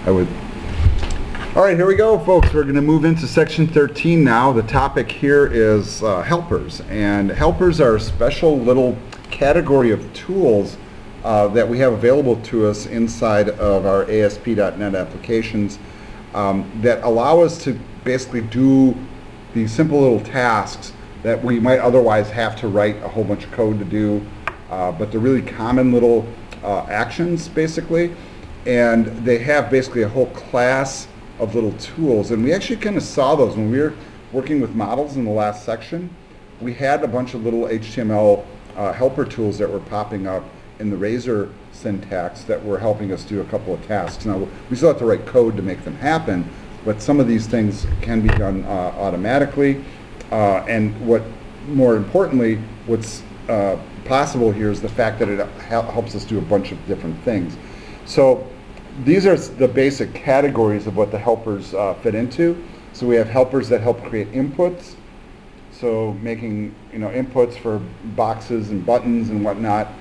I would. All right, here we go, folks. We're going to move into section 13 now. The topic here is helpers, and helpers are a special little category of tools that we have available to us inside of our ASP.NET applications that allow us to basically do these simple little tasks that we might otherwise have to write a whole bunch of code to do, but they're really common little actions, basically, and they have basically a whole class of little tools, and we actually kind of saw those when we were working with models in the last section. We had a bunch of little HTML helper tools that were popping up in the Razor syntax that were helping us do a couple of tasks. Now, we still have to write code to make them happen, but some of these things can be done automatically, and more importantly, what's possible here is the fact that it helps us do a bunch of different things. So these are the basic categories of what the helpers fit into. So we have helpers that help create inputs, so making inputs for boxes and buttons and whatnot.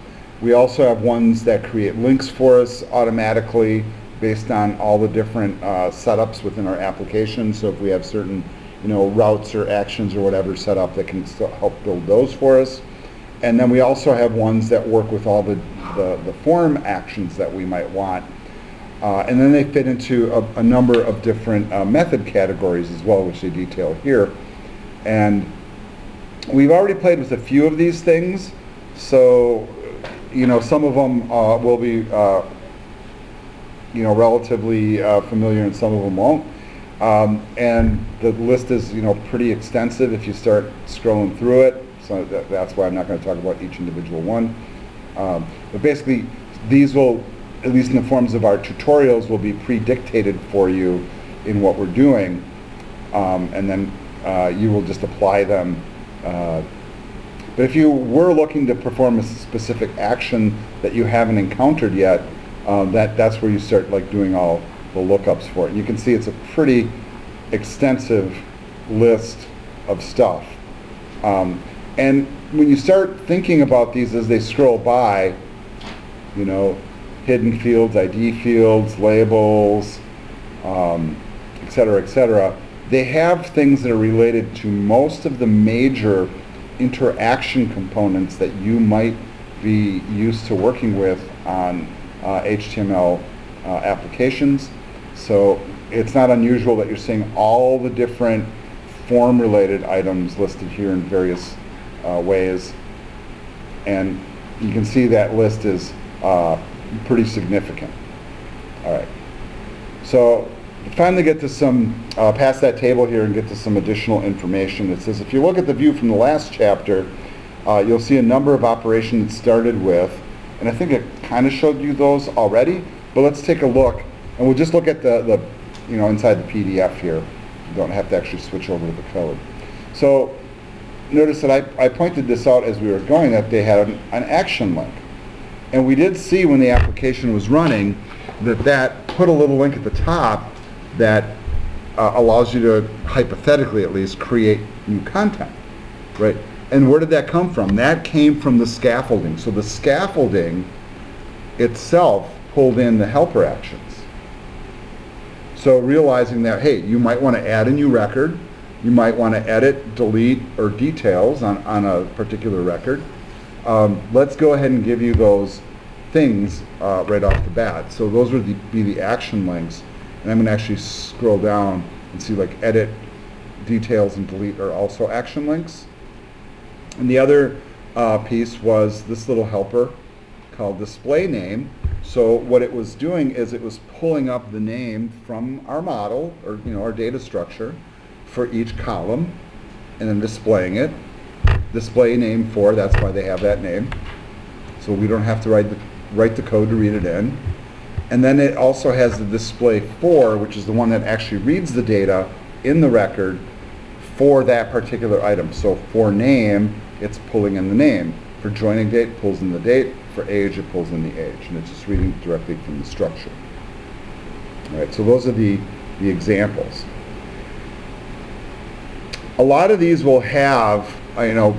We also have ones that create links for us automatically based on all the different setups within our application. So if we have certain routes or actions or whatever set up, that can still help build those for us. And then we also have ones that work with all the form actions that we might want. And then they fit into a number of different method categories as well, which they detail here. And we've already played with a few of these things, so some of them will be relatively familiar, and some of them won't. And the list is pretty extensive if you start scrolling through it. So that's why I'm not going to talk about each individual one. But basically, these will, at least in the forms of our tutorials, will be pre-dictated for you in what we're doing, and then you will just apply them. But if you were looking to perform a specific action that you haven't encountered yet, that's where you start doing all the lookups for it. And you can see it's a pretty extensive list of stuff. And when you start thinking about these as they scroll by, hidden fields, ID fields, labels, et cetera, they have things that are related to most of the major interaction components that you might be used to working with on HTML applications. So it's not unusual that you're seeing all the different form-related items listed here in various ways, and you can see that list is pretty significant. All right, so to finally get to some, past that table here and get to some additional information. It says if you look at the view from the last chapter, you'll see a number of operations it started with, and I think it kind of showed you those already, but let's take a look, and we'll just look at the inside the PDF here. You don't have to actually switch over to the code. So notice that I pointed this out as we were going, that they had an action link. And we did see when the application was running that put a little link at the top that allows you to, hypothetically at least, create new content, right? And where did that come from? That came from the scaffolding. So the scaffolding itself pulled in the helper actions. So realizing that, hey, you might want to add a new record, you might want to edit, delete, or details on a particular record. Let's go ahead and give you those things right off the bat. So those would be the action links. And I'm going to actually scroll down and see edit, details, and delete are also action links. And the other piece was this little helper called display name. So what it was doing is it was pulling up the name from our model, or our data structure, for each column, and then displaying it. Display name for, that's why they have that name. So we don't have to write the code to read it in. And then it also has the display for, which is the one that actually reads the data in the record for that particular item. So for name, it's pulling in the name. For joining date, it pulls in the date. For age, it pulls in the age. And it's just reading directly from the structure. All right, so those are the examples. A lot of these will have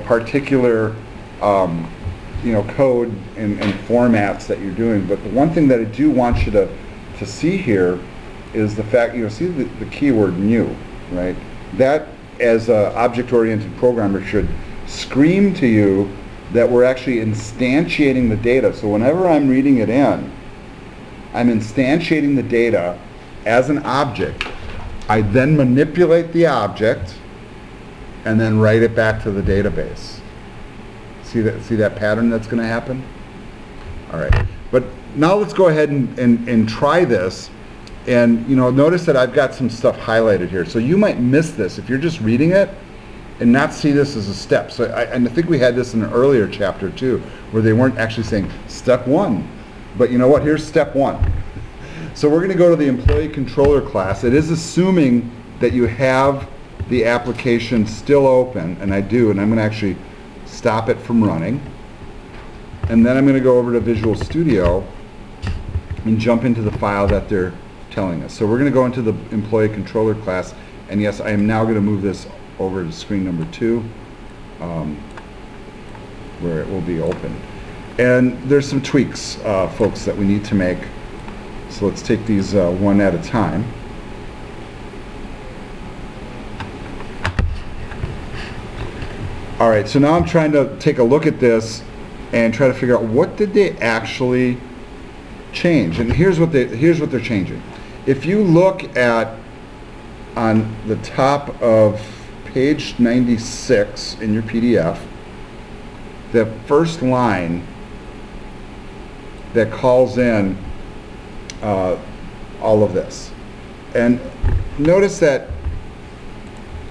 particular code and formats that you're doing, but the one thing that I do want you to see here is the fact, see the keyword new, right? That, as an object-oriented programmer, should scream to you that we're actually instantiating the data. So whenever I'm reading it in, I'm instantiating the data as an object. I then manipulate the object and then write it back to the database. See that pattern that's going to happen? All right. But now let's go ahead and try this. And notice that I've got some stuff highlighted here. So you might miss this if you're just reading it and not see this as a step. So and I think we had this in an earlier chapter too, where they weren't actually saying step 1. But you know what? Here's step 1. So we're going to go to the employee controller class. It is assuming that you have the application still open, and I do, and I'm going to actually stop it from running. And then I'm going to go over to Visual Studio and jump into the file that they're telling us. So we're going to go into the employee controller class, and yes, I am now going to move this over to screen number 2, where it will be open. And there's some tweaks, folks, that we need to make. So let's take these one at a time. All right, so now I'm trying to take a look at this and try to figure out what did they actually change. And here's what they're changing. If you look at on the top of page 96 in your PDF, the first line that calls in all of this. And notice that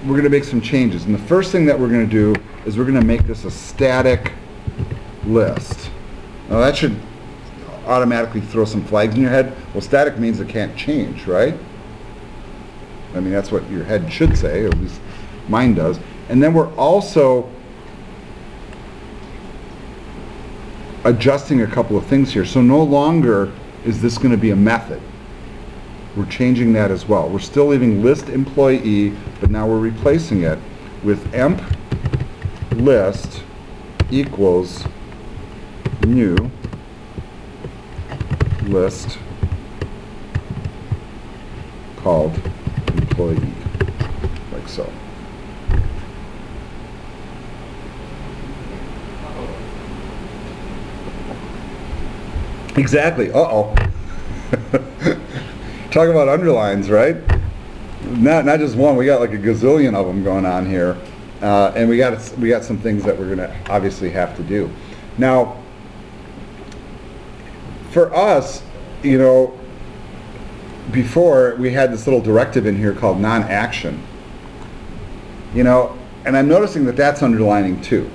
we're going to make some changes. And the first thing that we're going to do is we're going to make this a static list. Now that should automatically throw some flags in your head. Well, static means it can't change, right? I mean, that's what your head should say, at least mine does. And then we're also adjusting a couple of things here. So no longer is this going to be a method. We're changing that as well. We're still leaving list employee, but now we're replacing it with emp list equals new list called employee, like so. Exactly. Uh-oh. Talk about underlines, right? Not just one. We got like a gazillion of them going on here, and we got some things that we're going to obviously have to do. Now, for us, before we had this little directive in here called non-action, and I'm noticing that that's underlining too.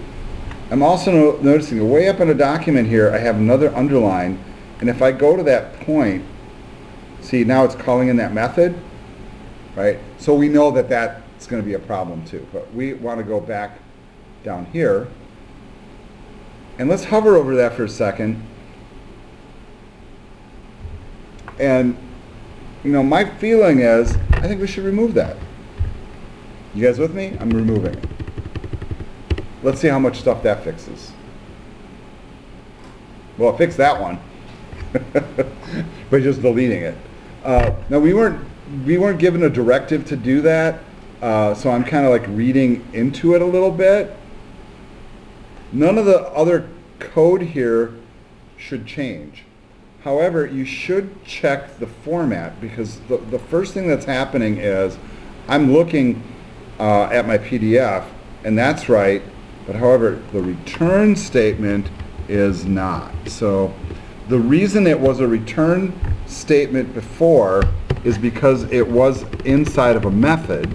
I'm also noticing way up in a document here, I have another underline, and if I go to that point, see, now it's calling in that method, right? So we know that that's going to be a problem too. But we want to go back down here, and let's hover over that for a second. And my feeling is, I think we should remove that. You guys with me? I'm removing it. Let's see how much stuff that fixes. Well, it fixed that one, but just deleting it. Now we weren't given a directive to do that, so I'm kind of like reading into it a little bit. None of the other code here should change. However, you should check the format, because the first thing that's happening is I'm looking at my PDF, and that's right, but however, the return statement is not. So the reason it was a return statement before is because it was inside of a method.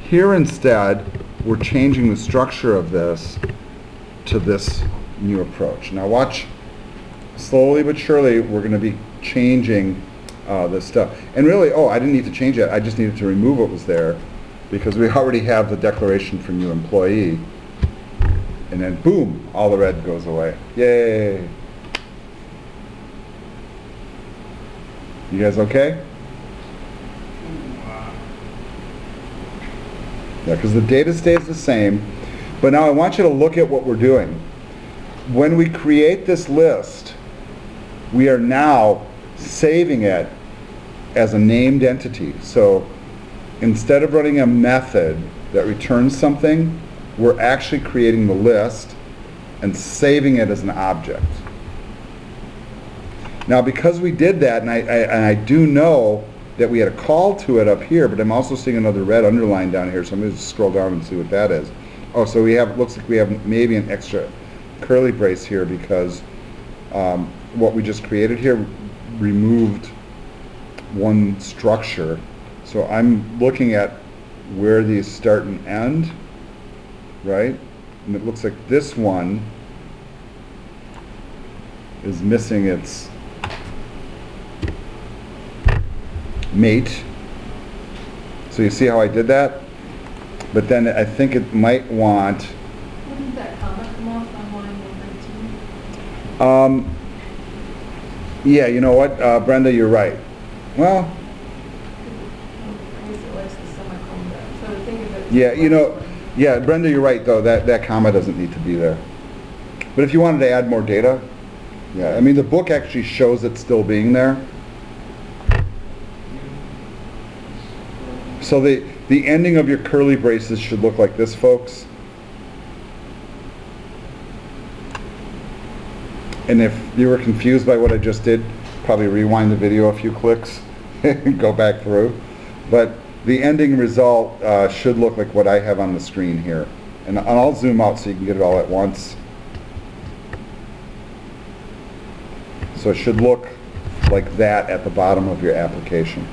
Here instead, we're changing the structure of this to this new approach. Now watch, slowly but surely, we're going to be changing this stuff. And really, I didn't need to change it. I just needed to remove what was there, because we already have the declaration for new employee. And then boom, all the red goes away. Yay! You guys okay? Yeah, because the data stays the same. But now I want you to look at what we're doing. When we create this list, we are now saving it as a named entity. So instead of running a method that returns something, we're actually creating the list and saving it as an object. Now, because we did that, and I do know that we had a call to it up here, but I'm also seeing another red underline down here, so I'm going to scroll down and see what that is. Oh, so we have, it looks like we have maybe an extra curly brace here because what we just created here removed one structure. So I'm looking at where these start and end, right? And it looks like this one is missing its mate. So you see how I did that? But then I think it might want... Wouldn't that comment come off on line 119? Yeah, you know what, Brenda, you're right. Well, I guess it likes the semicolon there. So to think of it... yeah, you know, yeah, Brenda, you're right, though. That comma doesn't need to be there. But if you wanted to add more data, yeah, I mean, the book actually shows it still being there. So the ending of your curly braces should look like this, folks. And if you were confused by what I just did, probably rewind the video a few clicks and go back through. But the ending result should look like what I have on the screen here. And I'll zoom out so you can get it all at once. So it should look like that at the bottom of your application.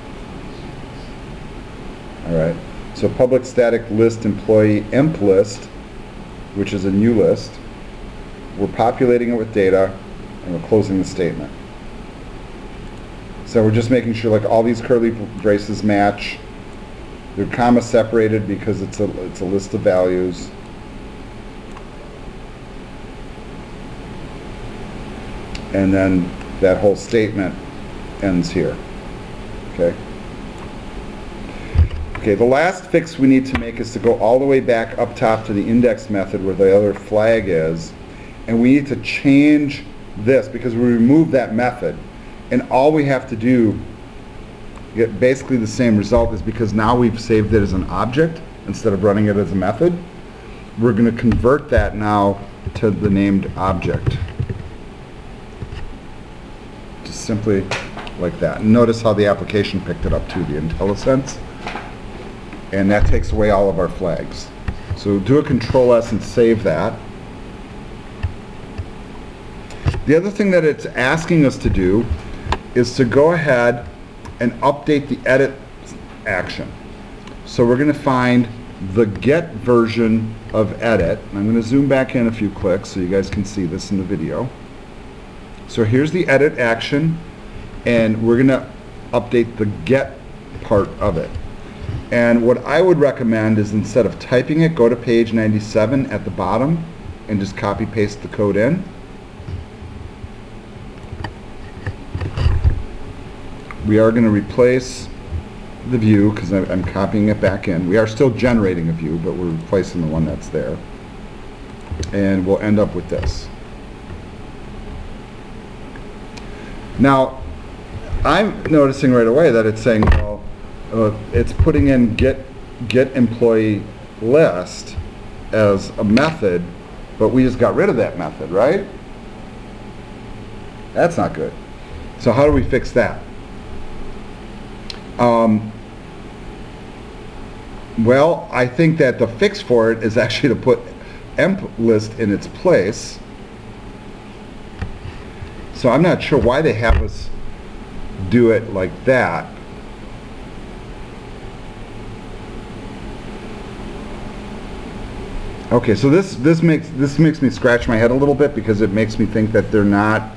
All right. So public static list employee emp list, which is a new list. We're populating it with data, and we're closing the statement. So we're just making sure like all these curly braces match. They're comma separated because it's a list of values. And then that whole statement ends here. Okay. Okay, the last fix we need to make is to go all the way back up top to the index method where the other flag is, and we need to change this because we removed that method, and all we have to do get basically the same result is because now we've saved it as an object instead of running it as a method. We're going to convert that now to the named object. Just simply like that. And notice how the application picked it up too, the IntelliSense. And that takes away all of our flags. So do a Control S and save that. The other thing that it's asking us to do is to go ahead and update the edit action. So we're going to find the get version of edit. And I'm going to zoom back in a few clicks so you guys can see this in the video. So here's the edit action, and we're going to update the get part of it. And what I would recommend is instead of typing it, go to page 97 at the bottom and just copy paste the code in. We are going to replace the view because I'm copying it back in. We are still generating a view, but we're replacing the one that's there. And we'll end up with this. Now, I'm noticing right away that it's saying, well, it's putting in get employee list as a method, but we just got rid of that method, right? That's not good. So how do we fix that? Well, I think that the fix for it is actually to put emp list in its place. So I'm not sure why they have us do it like that. Okay, so this makes me scratch my head a little bit because it makes me think that they're not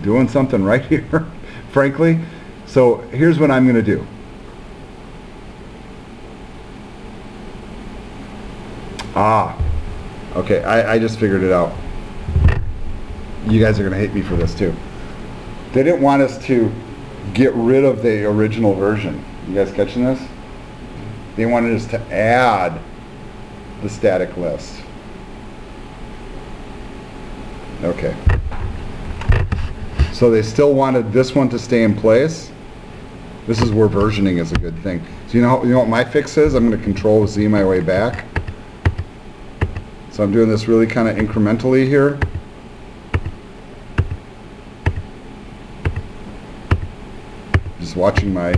doing something right here, frankly. So here's what I'm going to do. Okay, I just figured it out. You guys are going to hate me for this too. They didn't want us to get rid of the original version. You guys catching this? They wanted us to add the static list. Okay. So they still wanted this one to stay in place. This is where versioning is a good thing. So you know what my fix is? I'm going to Control Z my way back. So I'm doing this really kind of incrementally here. Just watching my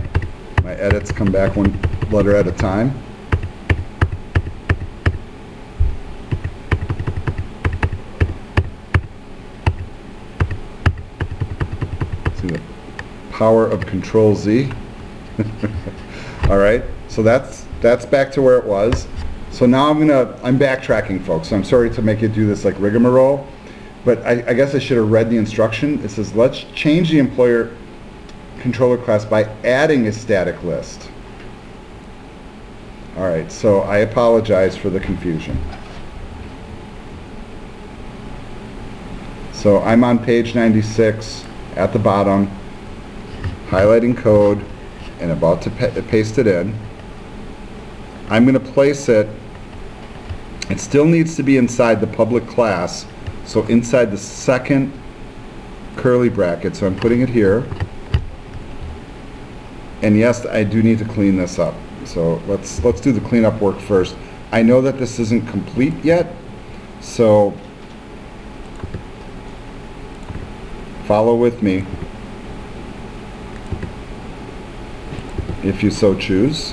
edits come back one letter at a time. See the power of Control Z. All right, so that's back to where it was. So now I'm backtracking, folks. So I'm sorry to make you do this like rigmarole, but I guess I should have read the instruction. It says let's change the employer controller class by adding a static list. All right, so I apologize for the confusion. So I'm on page 96 at the bottom, highlighting code and about to paste it in. I'm going to place it. It still needs to be inside the public class, so inside the second curly bracket. So I'm putting it here. And yes, I do need to clean this up. So let's do the cleanup work first. I know that this isn't complete yet, so follow with me if you so choose.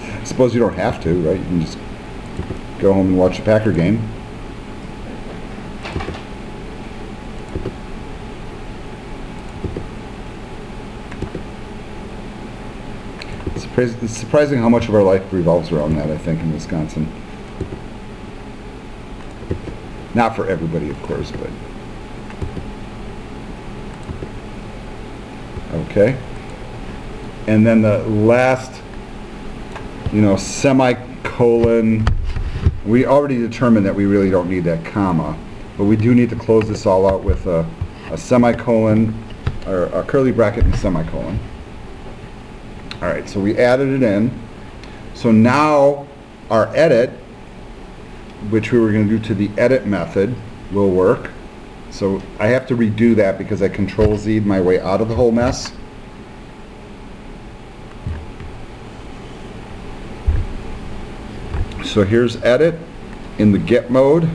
I suppose you don't have to, right? You can just go home and watch a Packer game. It's surprising how much of our life revolves around that, I think, in Wisconsin. Not for everybody, of course, but... Okay. And then the last, semicolon. We already determined that we really don't need that comma, but we do need to close this all out with a semicolon, or a curly bracket and semicolon. All right, so we added it in. So now our edit, which we were going to do to the edit method, will work. So I have to redo that because I Control Z'd my way out of the whole mess. So here's edit in the get mode,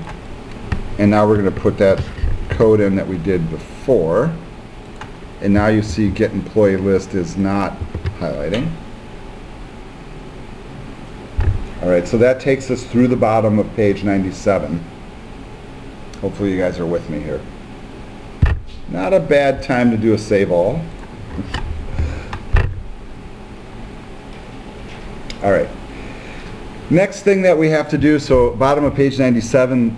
and now we're going to put that code in that we did before. And now you see get employee list is not highlighting. All right, so that takes us through the bottom of page 97. Hopefully you guys are with me here. Not a bad time to do a save all. All right. Next thing that we have to do, so bottom of page 97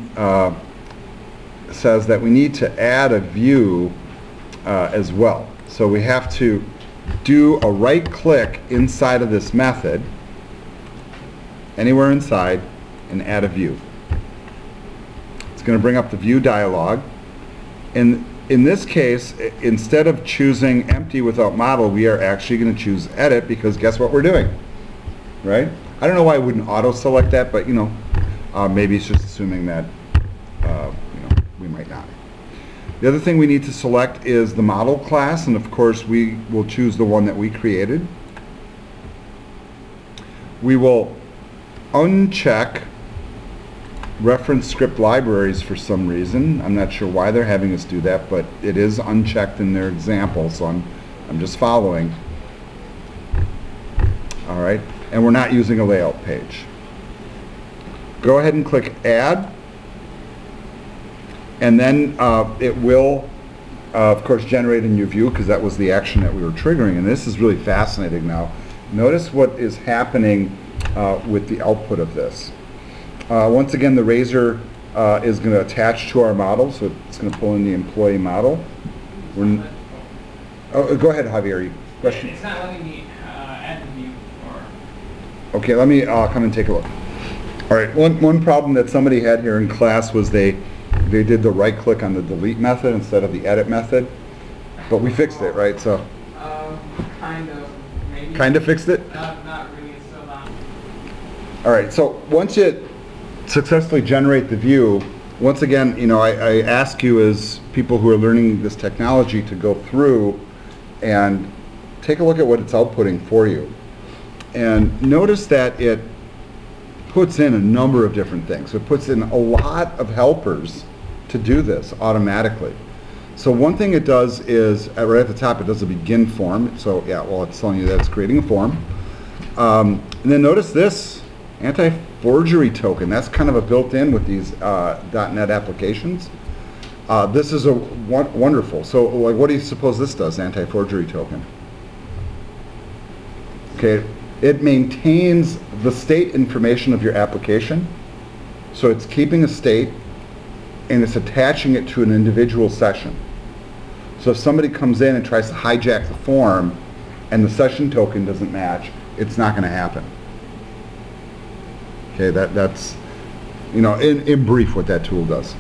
says that we need to add a view as well. So we have to do a right click inside of this method, anywhere inside, and add a view. It's going to bring up the view dialog. And in this case, instead of choosing empty without model, we are actually going to choose edit, because guess what we're doing, right? I don't know why I wouldn't auto select that, but maybe it's just assuming that we might not. The other thing we need to select is the model class, and of course we will choose the one that we created. We will uncheck reference script libraries for some reason. I'm not sure why they're having us do that, but it is unchecked in their example, so I'm just following. All right, and we're not using a layout page. Go ahead and click add. And then it will, of course, generate a new view, because that was the action that we were triggering. And this is really fascinating now. Notice what is happening with the output of this. Once again, the razor is going to attach to our model, so it's going to pull in the employee model. Go ahead, Javier. Question? It's not letting me add the view. Okay, let me come and take a look. All right, one problem that somebody had here in class was they did the right click on the delete method instead of the edit method, but we fixed it, right? So Kind of, maybe. kind of fixed it. Not really. It's still not. All right, so once you successfully generate the view, once again, you know, I ask you as people who are learning this technology to go through and take a look at what it's outputting for you. And notice that it puts in a number of different things. It puts in a lot of helpers to do this automatically. So one thing it does is, right at the top, it does a begin form. So yeah, well, it's telling you that it's creating a form. And then notice this, anti-forgery token. That's kind of a built-in with these .NET applications. This is a wonderful. So like, what do you suppose this does, anti-forgery token? Okay, it maintains the state information of your application. So it's keeping a state and it's attaching it to an individual session. So if somebody comes in and tries to hijack the form and the session token doesn't match, it's not going to happen. Okay, that's, you know, in brief what that tool does.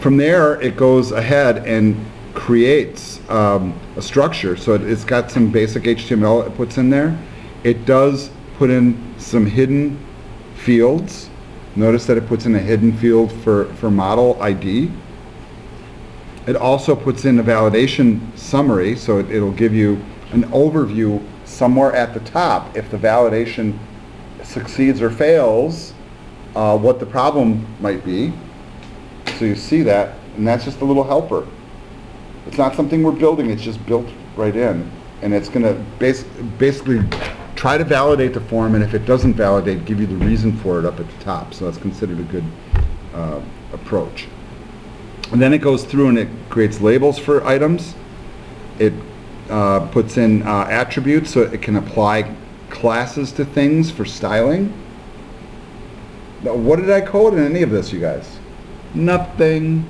From there, it goes ahead and creates a structure. So it's got some basic HTML it puts in there. It does put in some hidden fields. Notice that it puts in a hidden field for model ID. It also puts in a validation summary, so it'll give you an overview somewhere at the top if the validation succeeds or fails, what the problem might be. So you see that, and that's just a little helper. It's not something we're building, it's just built right in. And it's going to basically try to validate the form, and if it doesn't validate, give you the reason for it up at the top. So that's considered a good approach. And then it goes through and it creates labels for items. It puts in attributes so it can apply classes to things for styling. Now, what did I code in any of this, you guys? Nothing.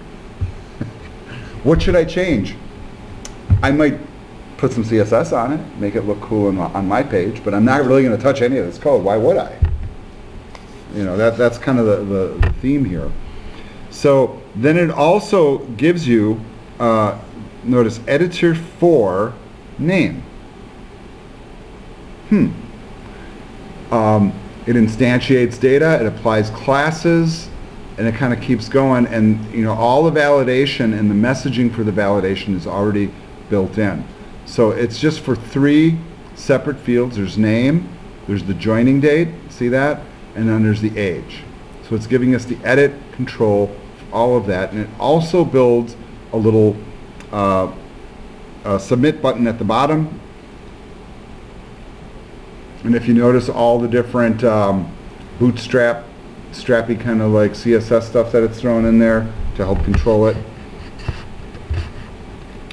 What should I change? I might put some CSS on it, make it look cool on my page, but I'm not really going to touch any of this code. Why would I? You know, that's kind of the theme here. So then it also gives you, notice, editor for name. It instantiates data, it applies classes, and it kind of keeps going. And you know, all the validation and the messaging for the validation is already built in. So it's just for 3 separate fields. There's name, there's the joining date, see that? And then there's the age. So it's giving us the edit control, all of that. And it also builds a little submit button at the bottom. And if you notice all the different strappy kind of like CSS stuff that it's thrown in there to help control it.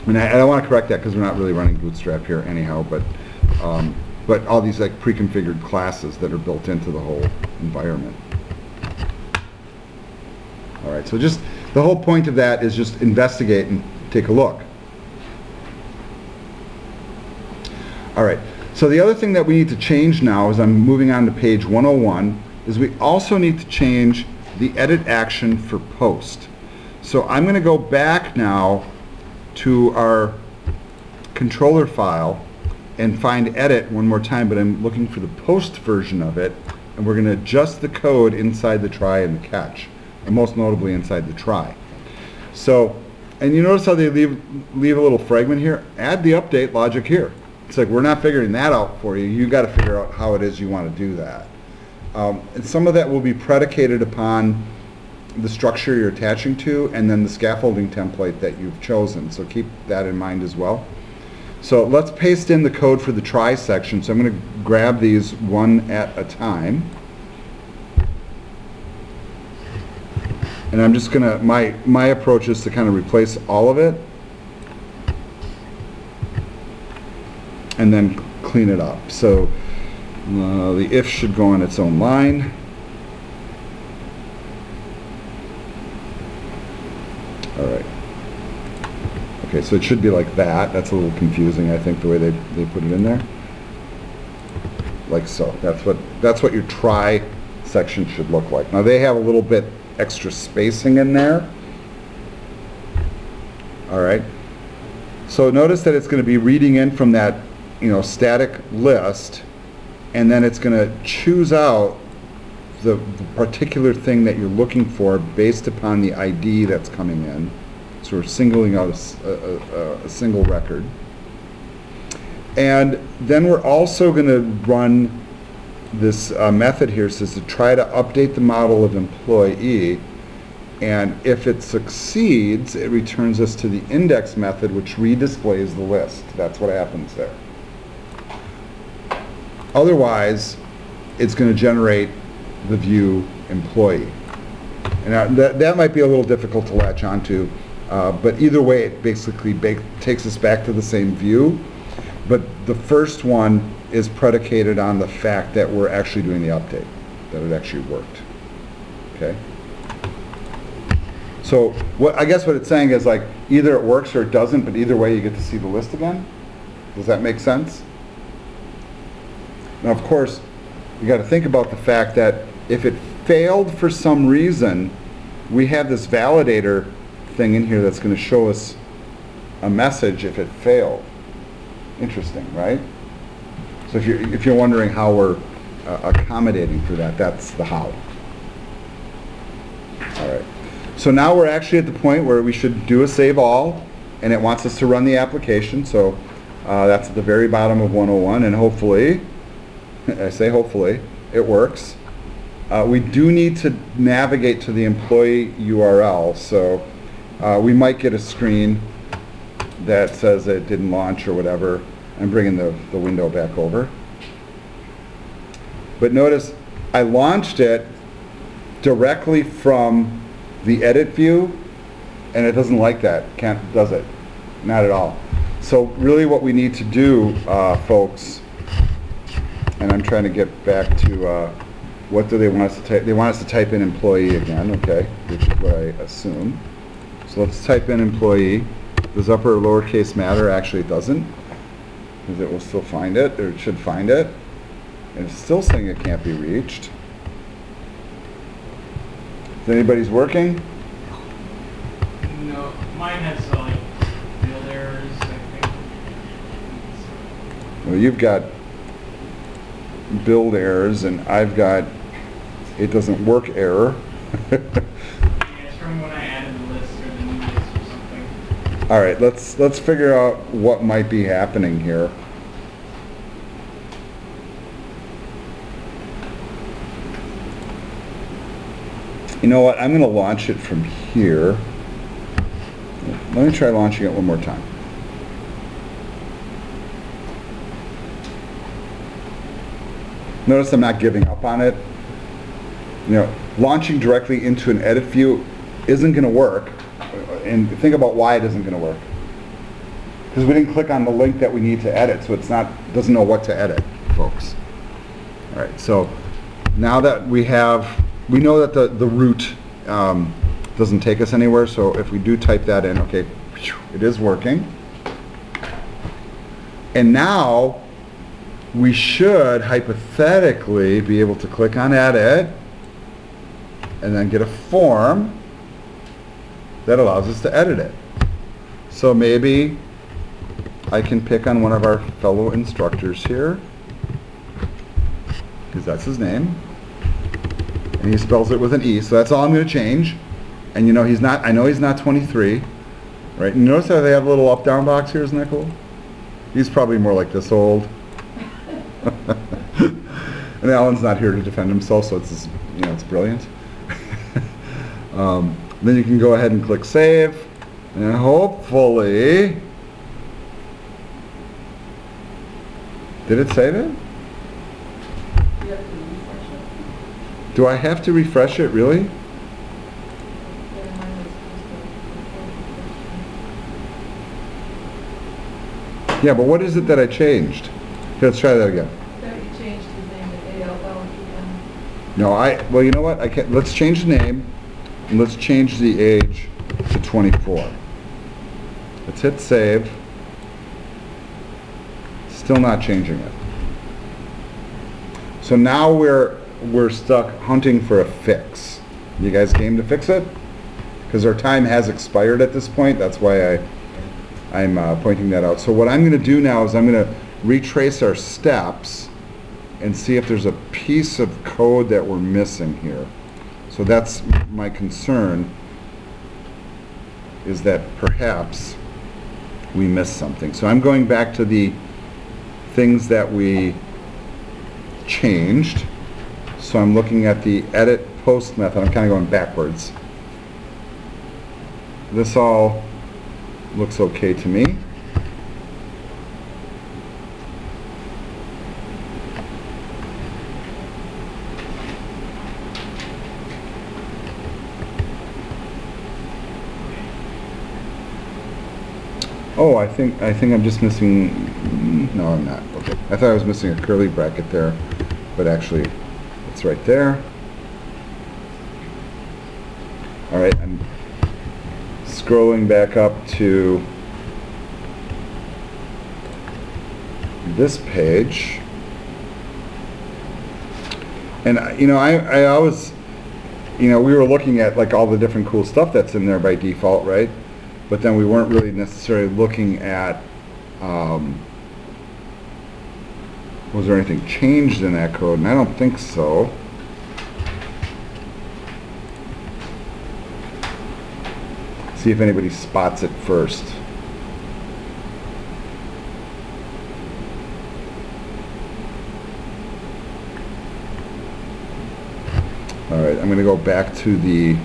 And I want to correct that because we're not really running Bootstrap here anyhow, but all these like pre-configured classes that are built into the whole environment. All right, so just the whole point of that is just investigate and take a look. All right, so the other thing that we need to change now as I'm moving on to page 101 is we also need to change the edit action for post. So I'm going to go back now to our controller file and find edit one more time, but I'm looking for the post version of it, and we're going to adjust the code inside the try and the catch, and most notably inside the try. So, and you notice how they leave a little fragment here? Add the update logic here. It's like we're not figuring that out for you. You got to figure out how it is you want to do that. And some of that will be predicated upon the structure you're attaching to and then the scaffolding template that you've chosen. So keep that in mind as well. So let's paste in the code for the try section. So I'm going to grab these one at a time. And I'm just going to, my approach is to kind of replace all of it and then clean it up. So the if should go on its own line. All right. Okay, so it should be like that. That's a little confusing, I think, the way they put it in there. Like so. That's what your try section should look like. Now they have a little bit extra spacing in there. All right. So notice that it's going to be reading in from that, you know, static list, and then it's going to choose out the particular thing that you're looking for based upon the ID that's coming in. So we're singling out a single record. And then we're also going to run this method here. It says to try to update the model of employee. And if it succeeds, it returns us to the index method, which redisplays the list. That's what happens there. Otherwise, it's going to generate the view employee. And that might be a little difficult to latch onto, but either way, it basically takes us back to the same view. But the first one is predicated on the fact that we're actually doing the update, that it actually worked. Okay? So I guess what it's saying is like either it works or it doesn't, but either way you get to see the list again. Does that make sense? Now, of course, you got to think about the fact that if it failed for some reason, we have this validator thing in here that's going to show us a message if it failed. Interesting, right? So if you're wondering how we're accommodating for that, that's the how. All right. So now we're actually at the point where we should do a save all, and it wants us to run the application. So that's at the very bottom of 101, and hopefully, I say hopefully, it works. We do need to navigate to the employee URL, so we might get a screen that says it didn't launch or whatever. I'm bringing the window back over. But notice I launched it directly from the edit view, and it doesn't like that. Does it? Not at all. So really what we need to do, folks, and I'm trying to get back to what do they want us to type? They want us to type in employee again, okay, which is what I assume. So let's type in employee. Does upper or lowercase matter? Actually, it doesn't, because it will still find it, or it should find it. And it's still saying it can't be reached. Is anybody's working? No, mine has like field errors, I think. Well, you've got build errors, and I've got it doesn't work error. Yeah, it's from when I added the list or the new list or something. All right, let's figure out what might be happening here. You know what? I'm going to launch it from here. Let me try launching it one more time. Notice I'm not giving up on it. You know, launching directly into an edit view isn't going to work. And think about why it isn't going to work. Because we didn't click on the link that we need to edit, so it's not doesn't know what to edit, folks. All right, so now that we know that the root doesn't take us anywhere, so if we do type that in, okay, it is working. And now we should hypothetically be able to click on edit and then get a form that allows us to edit it. So maybe I can pick on one of our fellow instructors here, because that's his name. And he spells it with an E, so that's all I'm going to change. And you know I know he's not 23, right? And notice how they have a little up-down box here, isn't that cool? He's probably more like this old. And Alan's not here to defend himself, so it's brilliant. Then you can go ahead and click save, and hopefully, did it save it? You have to refresh it. Do I have to refresh it, really? Yeah, mine was supposed to. Yeah, but what is it that I changed? Okay, let's try that again. That you changed his name to ALLEN. No, well, you know what? Let's change the name, and let's change the age to 24. Let's hit save. Still not changing it. So now we're stuck hunting for a fix. You guys game to fix it? Because our time has expired at this point. That's why I'm pointing that out. So what I'm going to do now is I'm going to retrace our steps and see if there's a piece of code that we're missing here. So that's my concern, is that perhaps we missed something. So I'm going back to the things that we changed. So I'm looking at the edit post method. I'm kind of going backwards. This all looks okay to me. Oh, I think I'm just missing. No, I'm not. Okay, I thought I was missing a curly bracket there, but actually, it's right there. All right, I'm scrolling back up to this page, and I always, we were looking at like all the different cool stuff that's in there by default, right? But then we weren't really necessarily looking at, was there anything changed in that code? And I don't think so. See if anybody spots it first. All right, I'm going to go back to the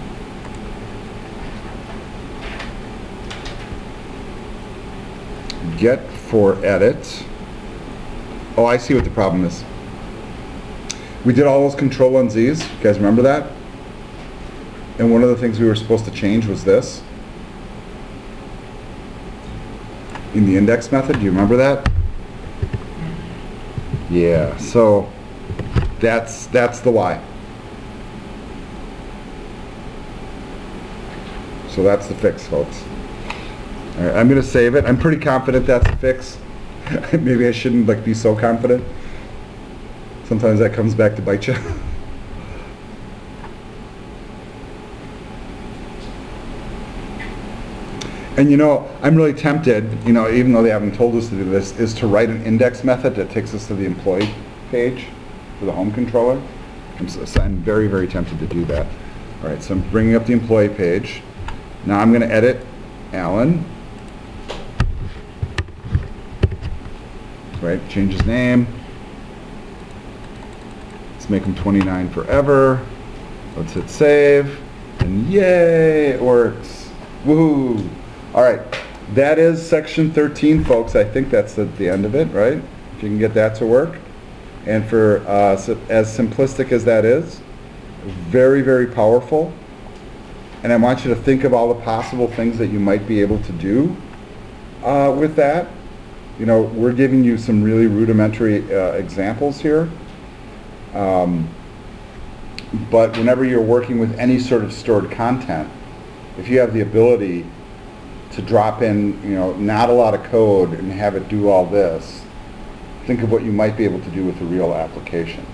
get for edit. Oh, I see what the problem is. We did all those Control-N-Z's. You guys remember that? And one of the things we were supposed to change was this. In the index method, do you remember that? Yeah, so that's the why. So that's the fix, folks. All right, I'm going to save it. I'm pretty confident that's the fix. Maybe I shouldn't be so confident. Sometimes that comes back to bite you. And I'm really tempted, even though they haven't told us to do this, is to write an index method that takes us to the employee page for the home controller. I'm very, very tempted to do that. All right, so I'm bringing up the employee page. Now I'm going to edit Alan. Right, change his name. Let's make him 29 forever. Let's hit save. And yay, it works. Woohoo! All right, that is section 13, folks. I think that's the end of it, right? If you can get that to work. And for as simplistic as that is, very, very powerful. And I want you to think of all the possible things that you might be able to do with that. We're giving you some really rudimentary examples here. But whenever you're working with any sort of stored content, if you have the ability to drop in, not a lot of code and have it do all this, think of what you might be able to do with a real application.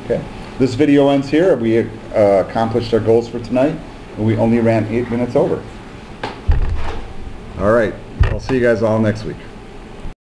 Okay, this video ends here. We accomplished our goals for tonight, and we only ran 8 minutes over. All right, I'll see you guys all next week.